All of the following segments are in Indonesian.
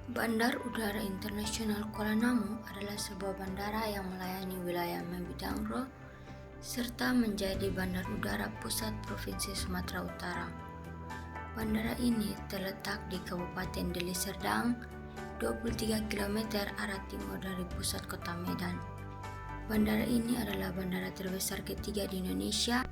Bandar Udara Internasional Kuala Namu adalah sebuah bandara yang melayani wilayah Mebidangro serta menjadi bandar udara pusat Provinsi Sumatera Utara. Bandara ini terletak di Kabupaten Deli Serdang, 23 km arah timur dari pusat kota Medan. Bandara ini adalah bandara terbesar ketiga di Indonesia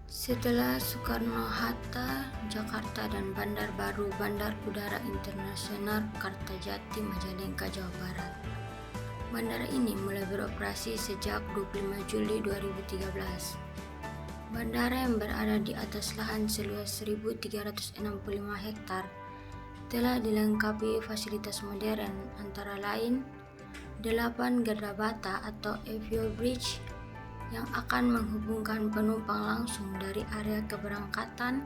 setelah Soekarno-Hatta, Jakarta, dan Bandar Baru Bandar Udara Internasional Kertajati, Majalengka, Jawa Barat. Bandara ini mulai beroperasi sejak 25 Juli 2013. Bandara yang berada di atas lahan seluas 1.365 hektar telah dilengkapi fasilitas modern antara lain 8 garda bata atau Avio Bridge yang akan menghubungkan penumpang langsung dari area keberangkatan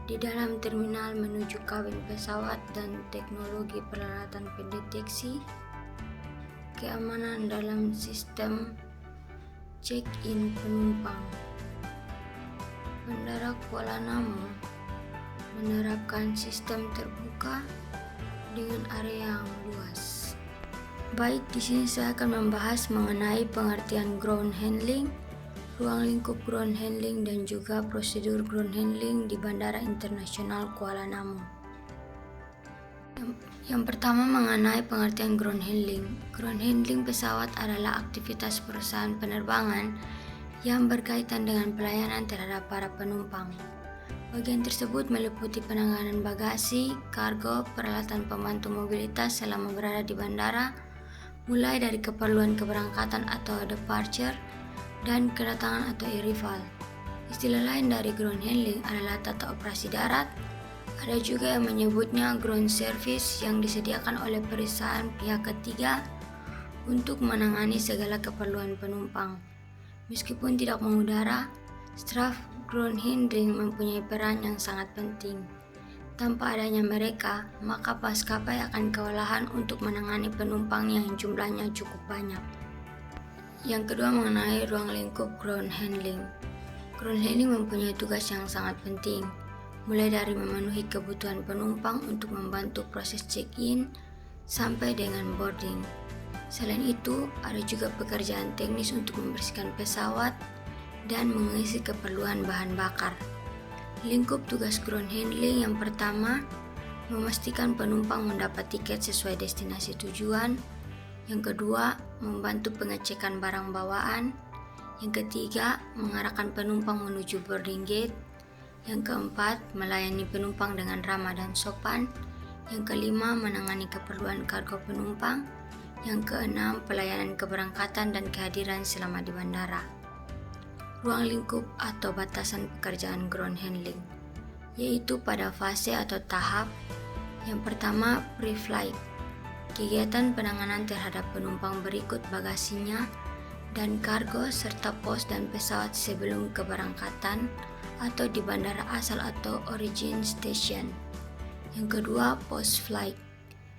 di dalam terminal menuju kabin pesawat dan teknologi peralatan pendeteksi keamanan dalam sistem check-in penumpang. Bandara Kuala Namu menerapkan sistem terbuka dengan area yang luas. Baik, di sini saya akan membahas mengenai pengertian ground handling, ruang lingkup ground handling, dan juga prosedur ground handling di Bandara Internasional Kuala Namu. Yang pertama mengenai pengertian ground handling. Ground handling pesawat adalah aktivitas perusahaan penerbangan yang berkaitan dengan pelayanan terhadap para penumpang. Bagian tersebut meliputi penanganan bagasi, kargo, peralatan pembantu mobilitas selama berada di bandara, mulai dari keperluan keberangkatan atau departure dan kedatangan atau arrival. Istilah lain dari ground handling adalah tata operasi darat. Ada juga yang menyebutnya ground service yang disediakan oleh perusahaan pihak ketiga untuk menangani segala keperluan penumpang. Meskipun tidak mengudara, staf ground handling mempunyai peran yang sangat penting. Tanpa adanya mereka, maka maskapai akan kewalahan untuk menangani penumpang yang jumlahnya cukup banyak. Yang kedua mengenai ruang lingkup ground handling. Ground handling mempunyai tugas yang sangat penting, mulai dari memenuhi kebutuhan penumpang untuk membantu proses check-in sampai dengan boarding. Selain itu, ada juga pekerjaan teknis untuk membersihkan pesawat dan mengisi keperluan bahan bakar. Lingkup tugas ground handling yang pertama, memastikan penumpang mendapat tiket sesuai destinasi tujuan. Yang kedua, membantu pengecekan barang bawaan. Yang ketiga, mengarahkan penumpang menuju boarding gate. Yang keempat, melayani penumpang dengan ramah dan sopan. Yang kelima, menangani keperluan kargo penumpang. Yang keenam, pelayanan keberangkatan dan kehadiran selama di bandara. Ruang lingkup atau batasan pekerjaan ground handling, yaitu pada fase atau tahap yang pertama pre-flight, kegiatan penanganan terhadap penumpang berikut bagasinya dan kargo serta pos dan pesawat sebelum keberangkatan atau di bandara asal atau origin station. Yang kedua, post-flight,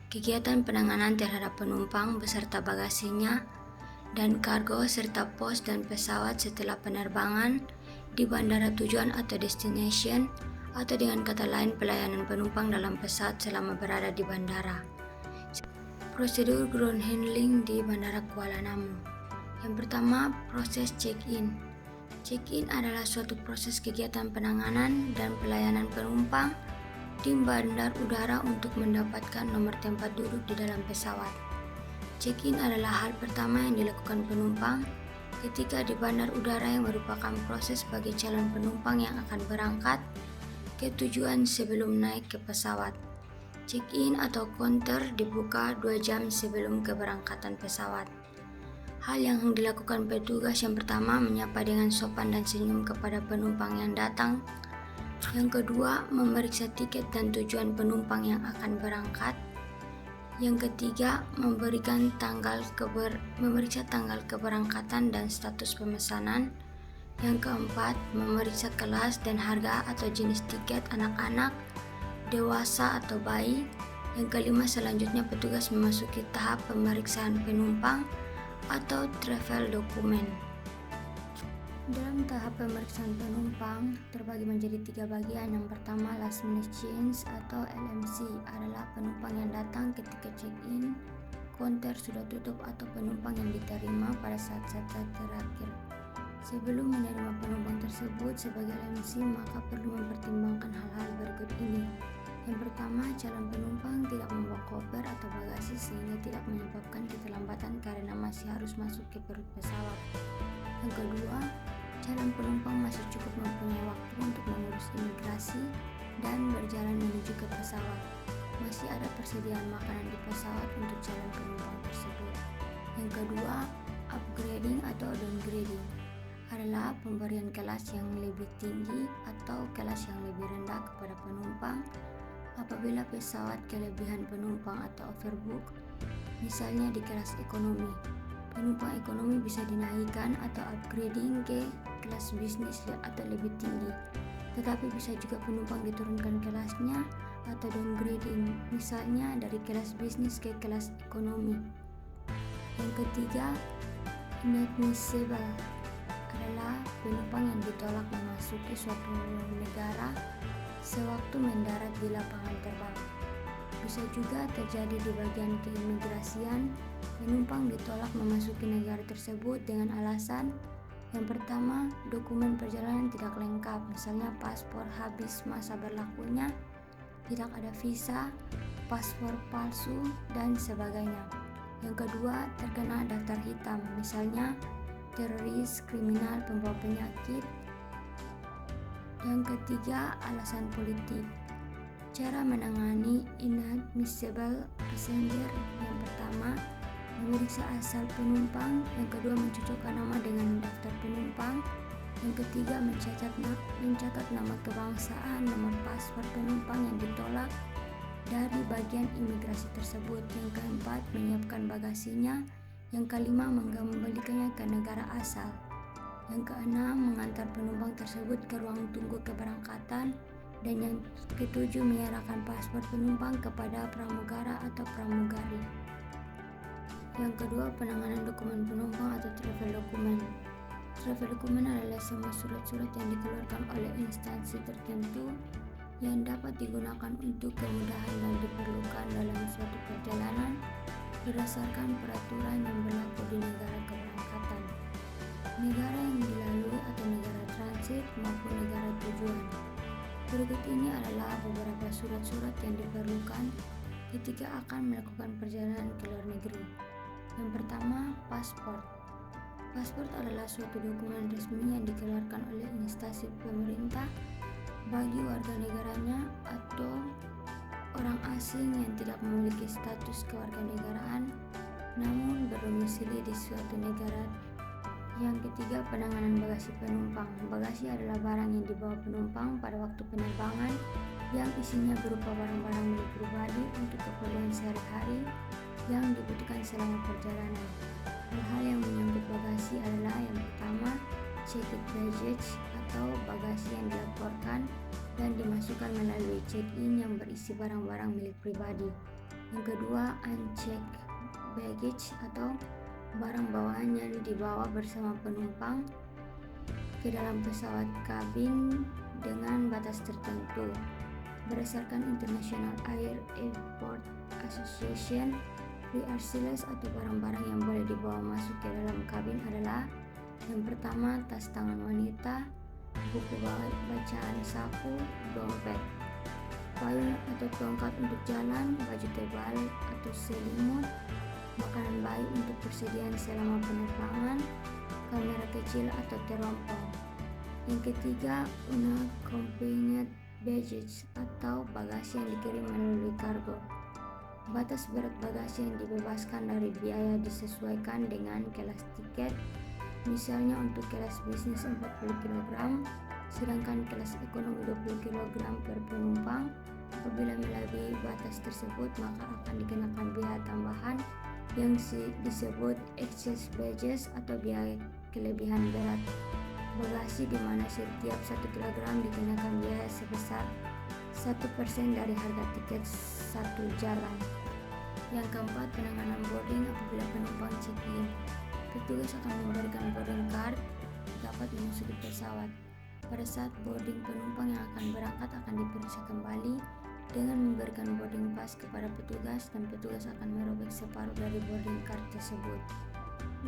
kegiatan penanganan terhadap penumpang beserta bagasinya dan kargo serta pos dan pesawat setelah penerbangan di bandara tujuan atau destination, atau dengan kata lain pelayanan penumpang dalam pesawat selama berada di bandara. Prosedur ground handling di Bandara Kuala Namu. Yang pertama, proses check-in. Check-in adalah suatu proses kegiatan penanganan dan pelayanan penumpang di bandar udara untuk mendapatkan nomor tempat duduk di dalam pesawat. Check-in adalah hal pertama yang dilakukan penumpang ketika di bandar udara yang merupakan proses bagi calon penumpang yang akan berangkat ke tujuan sebelum naik ke pesawat. Check-in atau counter dibuka 2 jam sebelum keberangkatan pesawat. Hal yang dilakukan petugas yang pertama menyapa dengan sopan dan senyum kepada penumpang yang datang. Yang kedua, memeriksa tiket dan tujuan penumpang yang akan berangkat. Yang ketiga, memeriksa tanggal keberangkatan dan status pemesanan. Yang keempat, memeriksa kelas dan harga atau jenis tiket anak-anak, dewasa atau bayi. Yang kelima, selanjutnya petugas memasuki tahap pemeriksaan penumpang atau travel document. Dalam tahap pemeriksaan penumpang terbagi menjadi 3 bagian. Yang pertama, last minute change atau LMC adalah penumpang yang datang ketika check-in, konter sudah tutup atau penumpang yang diterima pada saat-saat terakhir. Sebelum menerima penumpang tersebut sebagai LMC, maka perlu mempertimbangkan hal-hal berikut ini. Yang pertama, calon penumpang tidak membawa koper atau bagasi sehingga tidak menyebabkan keterlambatan karena masih harus masuk ke perut pesawat. Yang kedua, calon penumpang masih cukup mempunyai waktu untuk mengurus imigrasi dan berjalan menuju ke pesawat. Masih ada persediaan makanan di pesawat untuk calon penumpang tersebut. Yang kedua, upgrading atau downgrading adalah pemberian kelas yang lebih tinggi atau kelas yang lebih rendah kepada penumpang apabila pesawat kelebihan penumpang atau overbook, misalnya di kelas ekonomi. Penumpang ekonomi bisa dinaikkan atau upgrading ke kelas bisnis atau lebih tinggi, tetapi bisa juga penumpang diturunkan kelasnya atau downgrading, misalnya dari kelas bisnis ke kelas ekonomi. Yang ketiga, inadmissible adalah penumpang yang ditolak memasuki suatu negara sewaktu mendarat di lapangan terbang. Bisa juga terjadi di bagian keimigrasian, penumpang ditolak memasuki negara tersebut dengan alasan yang pertama, dokumen perjalanan tidak lengkap, misalnya paspor habis masa berlakunya, tidak ada visa, paspor palsu, dan sebagainya. Yang kedua, terkena daftar hitam, misalnya teroris, kriminal, pembawa penyakit. Yang ketiga, alasan politik. Cara menangani inadmissible passenger: yang pertama, memeriksa asal penumpang. Yang kedua, mencocokkan nama dengan daftar penumpang. Yang ketiga, mencatat nama kebangsaan, nomor paspor penumpang yang ditolak dari bagian imigrasi tersebut. Yang keempat, menyiapkan bagasinya. Yang kelima, mengembalikannya ke negara asal. Yang keenam, mengantar penumpang tersebut ke ruang tunggu keberangkatan. Dan yang ketujuh, menyerahkan paspor penumpang kepada pramugara atau pramugari. Yang kedua, penanganan dokumen penumpang atau travel document. Travel document adalah semua surat-surat yang dikeluarkan oleh instansi tertentu yang dapat digunakan untuk kemudahan dan diperlukan dalam suatu perjalanan berdasarkan peraturan yang berlaku di negara keberangkatan, negara yang dilalui atau negara transit maupun negara tujuan. Berikut ini adalah beberapa surat-surat yang diperlukan ketika akan melakukan perjalanan ke luar negeri. Yang pertama, paspor. Paspor adalah suatu dokumen resmi yang dikeluarkan oleh instansi pemerintah bagi warga negaranya atau orang asing yang tidak memiliki status kewarganegaraan namun berdomisili di suatu negara. Yang ketiga, penanganan bagasi penumpang. Bagasi adalah barang yang dibawa penumpang pada waktu penerbangan yang isinya berupa barang-barang milik pribadi untuk keperluan sehari-hari yang dibutuhkan selama perjalanan. Hal-hal yang menyangkut bagasi adalah yang pertama, checked baggage atau bagasi yang dilaporkan dan dimasukkan melalui check-in yang berisi barang-barang milik pribadi. Yang kedua, unchecked baggage atau barang bawaan yang dibawa bersama penumpang ke dalam pesawat kabin dengan batas tertentu. Berdasarkan International Air Airport Association, pre-RCLS atau barang-barang yang boleh dibawa masuk ke dalam kabin adalah yang pertama, tas tangan wanita, buku bacaan saku, dompet, payung atau tongkat untuk jalan, baju tebal atau selimut, makanan bayi untuk persediaan selama penerbangan, kamera kecil atau teropong. Yang ketiga, unaccompanied baggage atau bagasi yang dikirim melalui kargo. Batas berat bagasi yang dibebaskan dari biaya disesuaikan dengan kelas tiket. Misalnya untuk kelas bisnis 40 kg, sedangkan kelas ekonomi 20 kg per penumpang. Apabila melebihi batas tersebut, maka akan dikenakan biaya tambahan yang disebut excess baggage atau biaya kelebihan berat bagasi, di mana setiap 1 kg dikenakan biaya sebesar 1% dari harga tiket satu jalan. Yang keempat, penanganan boarding apabila penumpang check-in. Petugas akan memberikan boarding card dapat memasuki pesawat. Pada saat boarding, penumpang yang akan berangkat akan diperiksa kembali dengan memberikan boarding pass kepada petugas, dan petugas akan merobek separuh dari boarding card tersebut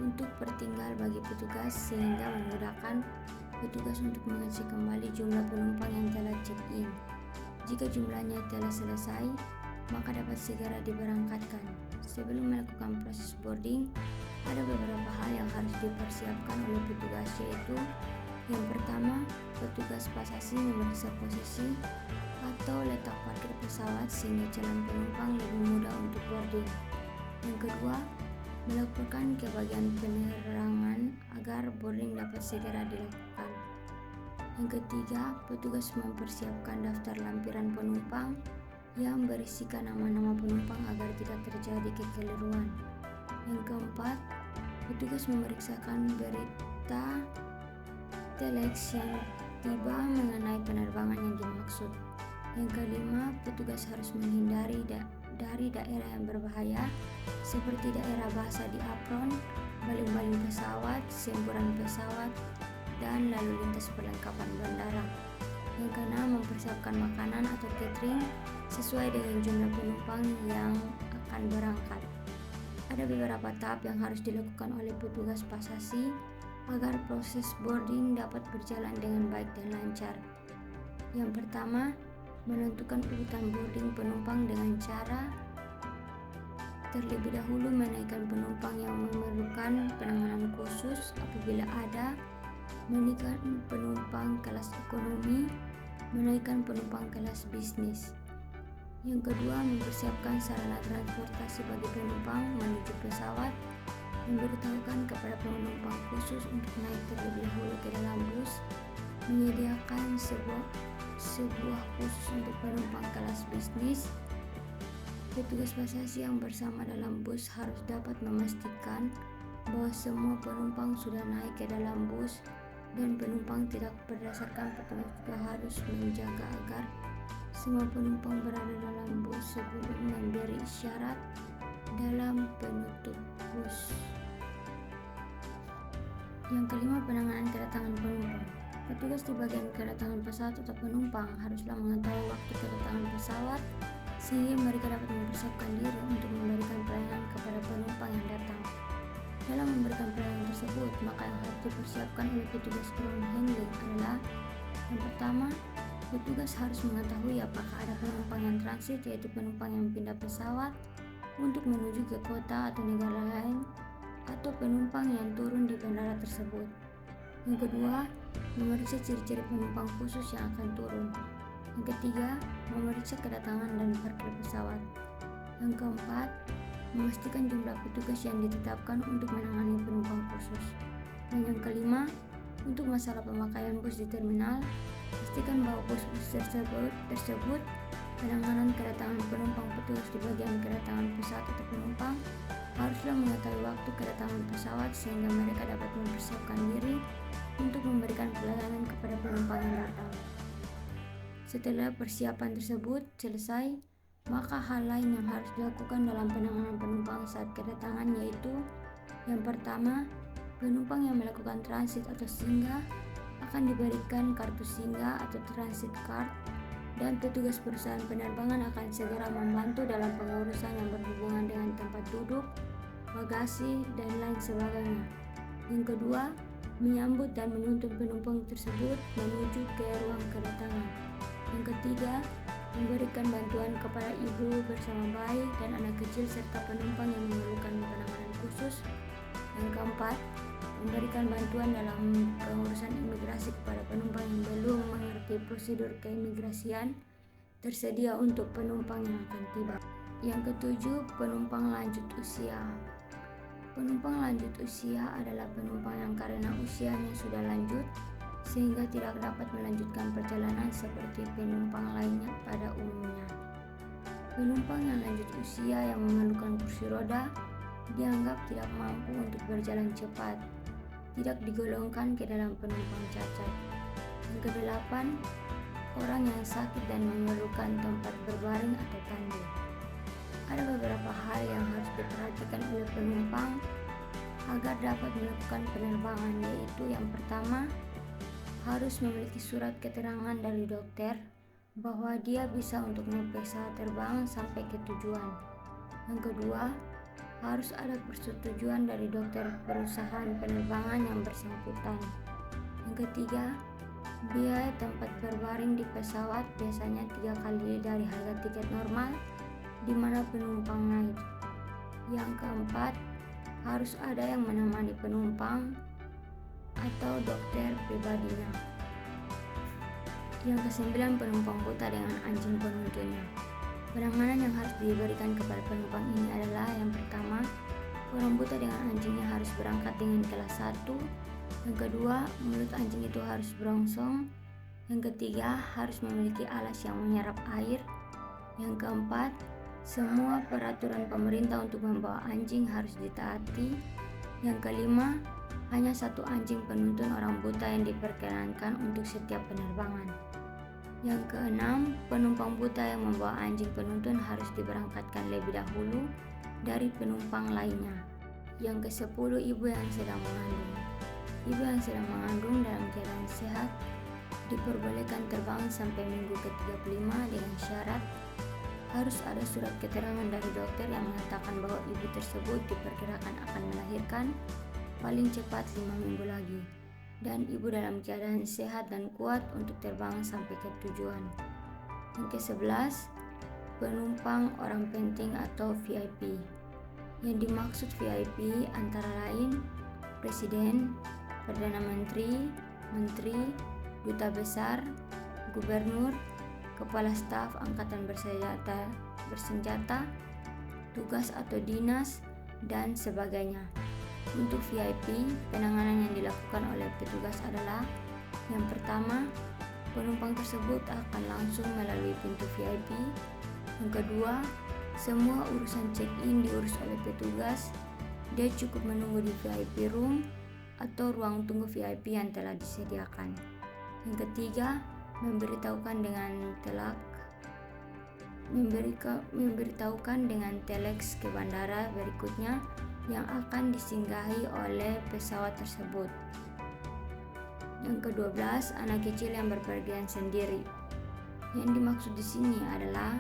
untuk tertinggal bagi petugas, sehingga memudahkan petugas untuk mengecek kembali jumlah penumpang yang telah check-in. Jika jumlahnya telah selesai, maka dapat segera diberangkatkan. Sebelum melakukan proses boarding, ada beberapa hal yang harus dipersiapkan oleh petugas, yaitu yang pertama, petugas bagasi memeriksa posisi atau letak parkir pesawat sehingga calon penumpang lebih mudah untuk boarding. Yang kedua, melakukan ke bagian penerangan agar boarding dapat segera dilakukan. Yang ketiga, petugas mempersiapkan daftar lampiran penumpang yang berisikan nama-nama penumpang agar tidak terjadi kekeliruan. Yang keempat, petugas memeriksakan berita telex yang tiba mengenai penerbangan yang dimaksud. Yang kelima, petugas harus menghindari dari daerah yang berbahaya seperti daerah basah di apron, baling-baling pesawat, semburan pesawat, dan lalu lintas perlengkapan bandara. Yang keenam, mempersiapkan makanan atau catering sesuai dengan jumlah penumpang yang akan berangkat. Ada beberapa tahap yang harus dilakukan oleh petugas bagasi agar proses boarding dapat berjalan dengan baik dan lancar. Yang pertama, menentukan urutan boarding penumpang dengan cara terlebih dahulu menaikkan penumpang yang memerlukan penanganan khusus apabila ada, menaikkan penumpang kelas ekonomi, menaikkan penumpang kelas bisnis. Yang kedua, mempersiapkan sarana transportasi bagi penumpang menuju pesawat, memberitahukan kepada penumpang khusus untuk naik terlebih dahulu ke dalam bus, menyediakan sebuah khusus untuk penumpang kelas bisnis. Petugas bagasi yang bersama dalam bus harus dapat memastikan bahwa semua penumpang sudah naik ke dalam bus, dan penumpang tidak berdasarkan petugas juga harus menjaga agar semua penumpang berada dalam bus sebelum memberi isyarat dalam penutup bus. Yang kelima, penanganan kedatangan penumpang. Petugas di bagian kedatangan pesawat atau penumpang haruslah mengetahui waktu kedatangan pesawat sehingga mereka dapat mempersiapkan diri untuk memberikan pelayanan kepada penumpang yang datang. Dalam memberikan pelayanan tersebut, maka yang harus dipersiapkan oleh petugas ground handling adalah yang pertama, petugas harus mengetahui apakah ada penumpang yang transit, yaitu penumpang yang pindah pesawat untuk menuju ke kota atau negara lain, atau penumpang yang turun di bandara tersebut. Yang kedua, memeriksa ciri-ciri penumpang khusus yang akan turun. Yang ketiga, memeriksa kedatangan dan parkir pesawat. Yang keempat, memastikan jumlah petugas yang ditetapkan untuk menangani penumpang khusus. Dan yang kelima, untuk masalah pemakaian bus di terminal, pastikan bahwa bus-bus tersebut penanganan kedatangan penumpang. Petugas di bagian kedatangan pesawat atau penumpang haruslah mengetahui waktu kedatangan pesawat sehingga mereka dapat mempersiapkan diri untuk memberikan pelayanan kepada penumpang yang datang. Setelah persiapan tersebut selesai, maka hal lain yang harus dilakukan dalam penanganan penumpang saat kedatangan yaitu yang pertama, penumpang yang melakukan transit atau singgah akan diberikan kartu singgah atau transit card, dan petugas perusahaan penerbangan akan segera membantu dalam pengurusan yang berhubungan dengan tempat duduk, bagasi, dan lain sebagainya. Yang kedua, menyambut dan menuntun penumpang tersebut menuju ke ruang kedatangan. Yang ketiga, memberikan bantuan kepada ibu bersama bayi dan anak kecil serta penumpang yang memerlukan penanganan khusus. Yang keempat, memberikan bantuan dalam pengurusan imigrasi kepada penumpang yang belum mengerti prosedur keimigrasian tersedia untuk penumpang yang akan tiba. Yang ketujuh, penumpang lanjut usia. Penumpang lanjut usia adalah penumpang yang karena usianya sudah lanjut sehingga tidak dapat melanjutkan perjalanan seperti penumpang lainnya pada umumnya. Penumpang yang lanjut usia yang memerlukan kursi roda dianggap tidak mampu untuk berjalan cepat, tidak digolongkan ke dalam penumpang cacat. Yang kedelapan, orang yang sakit dan memerlukan tempat berbaring atau tandu. Ada beberapa hal yang harus diperhatikan oleh penumpang agar dapat melakukan penerbangan, yaitu yang pertama, harus memiliki surat keterangan dari dokter bahwa dia bisa untuk naik pesawat terbang sampai ke tujuan. Yang kedua, harus ada persetujuan dari dokter perusahaan penerbangan yang bersangkutan. Yang ketiga, biaya tempat berbaring di pesawat biasanya 3 kali dari harga tiket normal di mana penumpang naik. Yang keempat, harus ada yang menemani penumpang atau dokter pribadinya. Yang kesembilan, penumpang buta dengan anjing penuntunnya. Penanganan yang harus diberikan kepada penumpang ini adalah yang pertama, orang buta dengan anjingnya harus berangkat dengan kelas 1. Yang kedua, mulut anjing itu harus berongsong. Yang ketiga, harus memiliki alas yang menyerap air. Yang keempat, semua peraturan pemerintah untuk membawa anjing harus ditaati. Yang kelima, hanya satu anjing penuntun orang buta yang diperkenankan untuk setiap penerbangan. Yang keenam, penumpang buta yang membawa anjing penuntun harus diberangkatkan lebih dahulu dari penumpang lainnya. Yang ke-10, ibu yang sedang mengandung. Ibu yang sedang mengandung dalam keadaan sehat diperbolehkan terbang sampai minggu ke-35 dengan syarat harus ada surat keterangan dari dokter yang mengatakan bahwa ibu tersebut diperkirakan akan melahirkan paling cepat 5 minggu lagi, dan ibu dalam keadaan sehat dan kuat untuk terbang sampai ke tujuan. Yang ke-11, penumpang orang penting atau VIP. Yang dimaksud VIP antara lain Presiden, Perdana Menteri, Menteri, Duta Besar, Gubernur, Kepala Staf Angkatan Bersenjata, tugas atau dinas, dan sebagainya. Untuk VIP, penanganan yang dilakukan oleh petugas adalah yang pertama, penumpang tersebut akan langsung melalui pintu VIP. Yang kedua, semua urusan check-in diurus oleh petugas. Dia cukup menunggu di VIP room atau ruang tunggu VIP yang telah disediakan. Yang ketiga, memberitahukan dengan telex ke bandara berikutnya yang akan disinggahi oleh pesawat tersebut. Yang ke-12, anak kecil yang berpergian sendiri. Yang dimaksud di sini adalah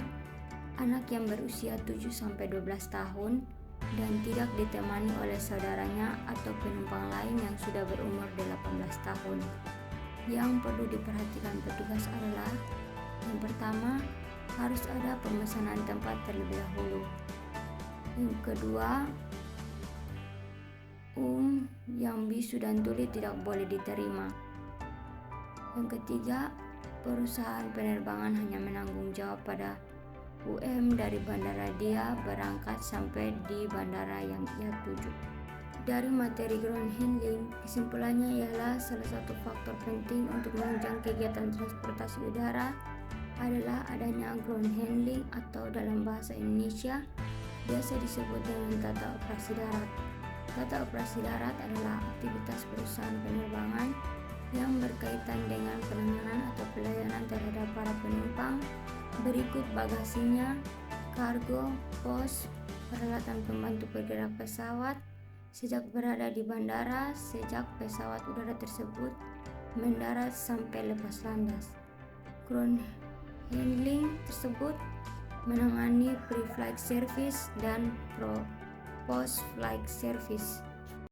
anak yang berusia 7-12 tahun dan tidak ditemani oleh saudaranya atau penumpang lain yang sudah berumur 18 tahun. Yang perlu diperhatikan petugas adalah yang pertama, harus ada pemesanan tempat terlebih dahulu. Yang kedua, yang bisu dan tuli tidak boleh diterima. Yang ketiga, perusahaan penerbangan hanya menanggung jawab pada dari bandara dia berangkat sampai di bandara yang ia tuju. Dari materi ground handling, kesimpulannya ialah salah satu faktor penting untuk menunjang kegiatan transportasi udara adalah adanya ground handling atau dalam bahasa Indonesia biasa disebut dengan tata operasi darat. Tata operasi darat adalah aktivitas perusahaan penerbangan yang berkaitan dengan penanganan atau pelayanan terhadap para penumpang berikut bagasinya, kargo, pos, peralatan pembantu bergerak pesawat, sejak berada di bandara, sejak pesawat udara tersebut mendarat sampai lepas landas. Ground handling tersebut menangani pre-flight service dan post-flight service.